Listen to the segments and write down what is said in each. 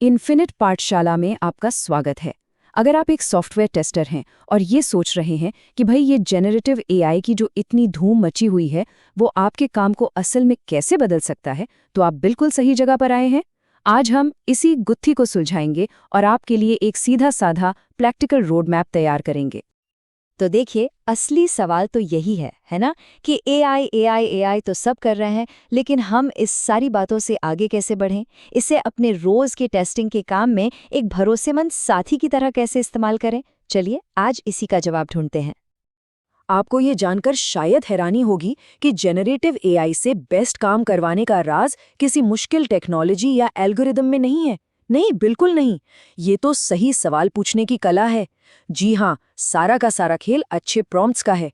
Infinite पाठशाला में आपका स्वागत है। अगर आप एक सॉफ्टवेयर टेस्टर हैं और ये सोच रहे हैं कि भाई ये जेनरेटिव एआई की जो इतनी धूम मची हुई है वो आपके काम को असल में कैसे बदल सकता है, तो आप बिल्कुल सही जगह पर आए हैं। आज हम इसी गुत्थी को सुलझाएंगे और आपके लिए एक सीधा साधा प्रैक्टिकल रोड मैप तैयार करेंगे। तो देखिए, असली सवाल तो यही है ना? कि एआई एआई एआई तो सब कर रहे हैं, लेकिन हम इस सारी बातों से आगे कैसे बढ़ें? इसे अपने रोज के टेस्टिंग के काम में एक भरोसेमंद साथी की तरह कैसे इस्तेमाल करें? चलिए आज इसी का जवाब ढूंढते हैं। आपको ये जानकर शायद हैरानी होगी कि जेनरेटिव एआई से बेस्ट काम करवाने का राज किसी मुश्किल टेक्नोलॉजी या एल्गोरिदम में नहीं है। नहीं, बिल्कुल नहीं। ये तो सही सवाल पूछने की कला है। जी हाँ, सारा का सारा खेल अच्छे प्रॉम्प्ट्स का है।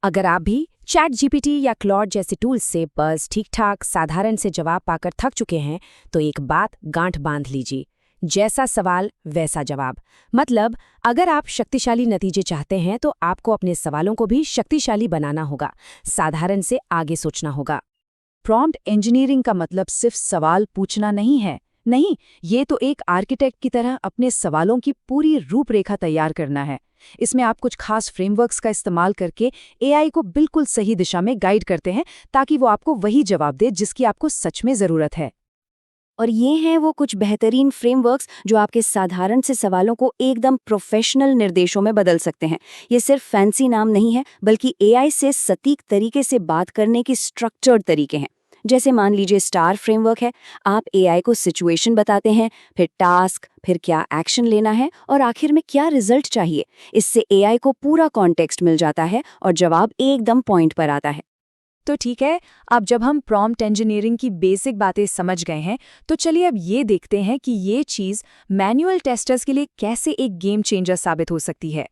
अगर आप भी चैट जीपीटी या क्लॉड जैसे टूल्स से बस ठीक ठाक साधारण से जवाब पाकर थक चुके हैं, तो एक बात गांठ बांध लीजिए। जैसा सवाल वैसा जवाब। मतलब अगर आप शक्तिशाली नतीजे चाहते हैं तो आपको अपने सवालों को भी शक्तिशाली बनाना होगा, साधारण से आगे सोचना होगा। प्रॉम्प्ट इंजीनियरिंग का मतलब सिर्फ सवाल पूछना नहीं है। नहीं, ये तो एक आर्किटेक्ट की तरह अपने सवालों की पूरी रूपरेखा तैयार करना है। इसमें आप कुछ खास फ्रेमवर्क्स का इस्तेमाल करके एआई को बिल्कुल सही दिशा में गाइड करते हैं ताकि वो आपको वही जवाब दे जिसकी आपको सच में ज़रूरत है। और ये हैं वो कुछ बेहतरीन फ्रेमवर्क्स जो आपके साधारण से सवालों को एकदम प्रोफेशनल निर्देशों में बदल सकते हैं। ये सिर्फ फैंसी नाम नहीं है, बल्कि एआई से सटीक तरीके से बात करने की स्ट्रक्चर्ड तरीके हैं। जैसे मान लीजिए स्टार फ्रेमवर्क है। आप एआई को सिचुएशन बताते हैं, फिर टास्क, फिर क्या एक्शन लेना है और आखिर में क्या रिजल्ट चाहिए। इससे एआई को पूरा कॉन्टेक्स्ट मिल जाता है और जवाब एकदम पॉइंट पर आता है। तो ठीक है, अब जब हम प्रॉम्प्ट इंजीनियरिंग की बेसिक बातें समझ गए हैं, तो चलिए अब ये देखते हैं कि ये चीज़ मैनुअल टेस्टर्स के लिए कैसे एक गेम चेंजर साबित हो सकती है।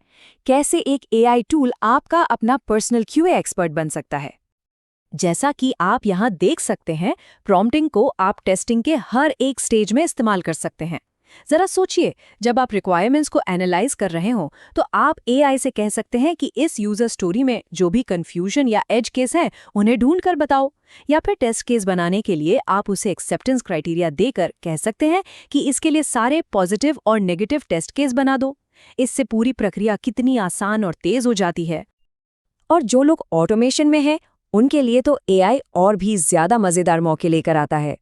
कैसे एक एआई टूल आपका अपना पर्सनल क्यूए एक्सपर्ट बन सकता है। जैसा कि आप यहाँ देख सकते हैं, प्रॉम्प्टिंग को आप टेस्टिंग के हर एक स्टेज में इस्तेमाल कर सकते हैं। जरा सोचिए, जब आप रिक्वायरमेंट्स को एनालाइज कर रहे हो तो आप एआई से कह सकते हैं कि इस यूजर स्टोरी में जो भी कंफ्यूजन या एज केस हैं उन्हें ढूंढ कर बताओ। या फिर टेस्ट केस बनाने के लिए आप उसे एक्सेप्टेंस क्राइटेरिया देकर कह सकते हैं कि इसके लिए सारे पॉजिटिव और नेगेटिव टेस्ट केस बना दो। इससे पूरी प्रक्रिया कितनी आसान और तेज हो जाती है। और जो लोग ऑटोमेशन में हैं, उनके लिए तो एआई और भी ज्यादा मजेदार मौके लेकर आता है।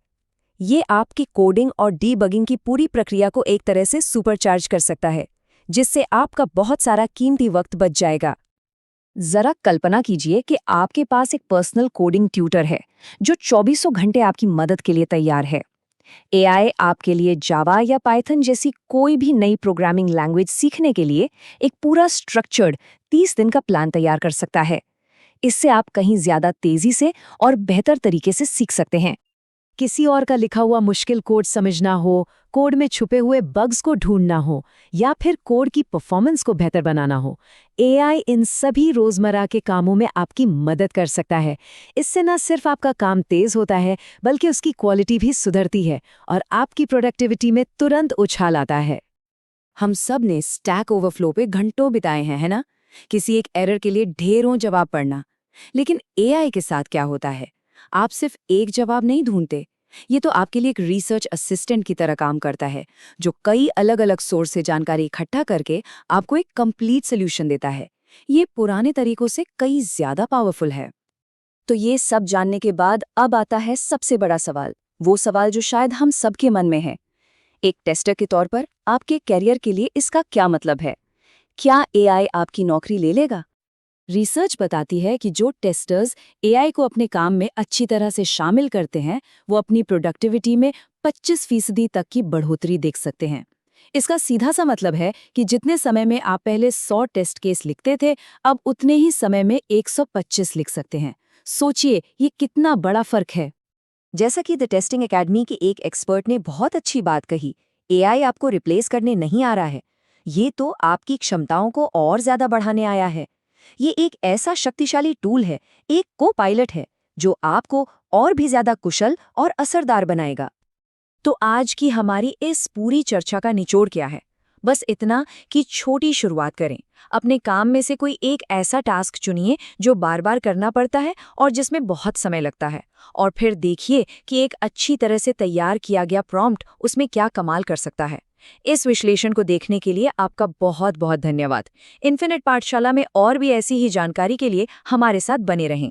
ये आपकी कोडिंग और डीबगिंग की पूरी प्रक्रिया को एक तरह से सुपरचार्ज कर सकता है, जिससे आपका बहुत सारा कीमती वक्त बच जाएगा। जरा कल्पना कीजिए कि आपके पास एक पर्सनल कोडिंग ट्यूटर है जो 24 घंटे आपकी मदद के लिए तैयार है। एआई आपके लिए जावा या पाइथन जैसी कोई भी नई प्रोग्रामिंग लैंग्वेज सीखने के लिए एक पूरा स्ट्रक्चर्ड 30 दिन का प्लान तैयार कर सकता है। इससे आप कहीं ज्यादा तेजी से और बेहतर तरीके से सीख सकते हैं। किसी और का लिखा हुआ मुश्किल कोड समझना हो, कोड में छुपे हुए बग्स को ढूंढना हो या फिर कोड की परफॉर्मेंस को बेहतर बनाना हो, एआई इन सभी रोजमर्रा के कामों में आपकी मदद कर सकता है। इससे न सिर्फ आपका काम तेज होता है, बल्कि उसकी क्वालिटी भी सुधरती है और आपकी प्रोडक्टिविटी में तुरंत उछाल आता है। हम सब ने स्टैक ओवरफ्लो पे घंटों बिताए हैं, है ना? किसी एक एरर के लिए ढेरों जवाब पढ़ना। लेकिन एआई के साथ क्या होता है? आप सिर्फ एक जवाब नहीं ढूंढते। ये तो आपके लिए एक रिसर्च असिस्टेंट की तरह काम करता है, जो कई अलग अलग सोर्स से जानकारी इकट्ठा करके आपको एक कंप्लीट सोल्यूशन देता है। ये पुराने तरीकों से कई ज्यादा पावरफुल है। तो ये सब जानने के बाद अब आता है सबसे बड़ा सवाल, वो सवाल जो शायद हम सबके मन में है। एक टेस्टर के तौर पर आपके कैरियर के लिए इसका क्या मतलब है? क्या एआई आपकी नौकरी ले लेगा? रिसर्च बताती है कि जो टेस्टर्स एआई को अपने काम में अच्छी तरह से शामिल करते हैं, वो अपनी प्रोडक्टिविटी में 25% तक की बढ़ोतरी देख सकते हैं। इसका सीधा सा मतलब है कि जितने समय में आप पहले 100 टेस्ट केस लिखते थे, अब उतने ही समय में 125 लिख सकते हैं। सोचिए, ये कितना बड़ा फर्क है। जैसा कि द टेस्टिंग एकेडमी के एक एक्सपर्ट ने बहुत अच्छी बात कही, एआई आपको रिप्लेस करने नहीं आ रहा है, ये तो आपकी क्षमताओं को और ज्यादा बढ़ाने आया है। ये एक ऐसा शक्तिशाली टूल है, एक को पायलट है, जो आपको और भी ज्यादा कुशल और असरदार बनाएगा। तो आज की हमारी इस पूरी चर्चा का निचोड़ क्या है? बस इतना कि छोटी शुरुआत करें। अपने काम में से कोई एक ऐसा टास्क चुनिए जो बार बार करना पड़ता है और जिसमें बहुत समय लगता है, और फिर देखिए कि एक अच्छी तरह से तैयार किया गया प्रॉम्प्ट उसमें क्या कमाल कर सकता है। इस विश्लेषण को देखने के लिए आपका बहुत बहुत धन्यवाद। इन्फिनिट पाठशाला में और भी ऐसी ही जानकारी के लिए हमारे साथ बने रहें।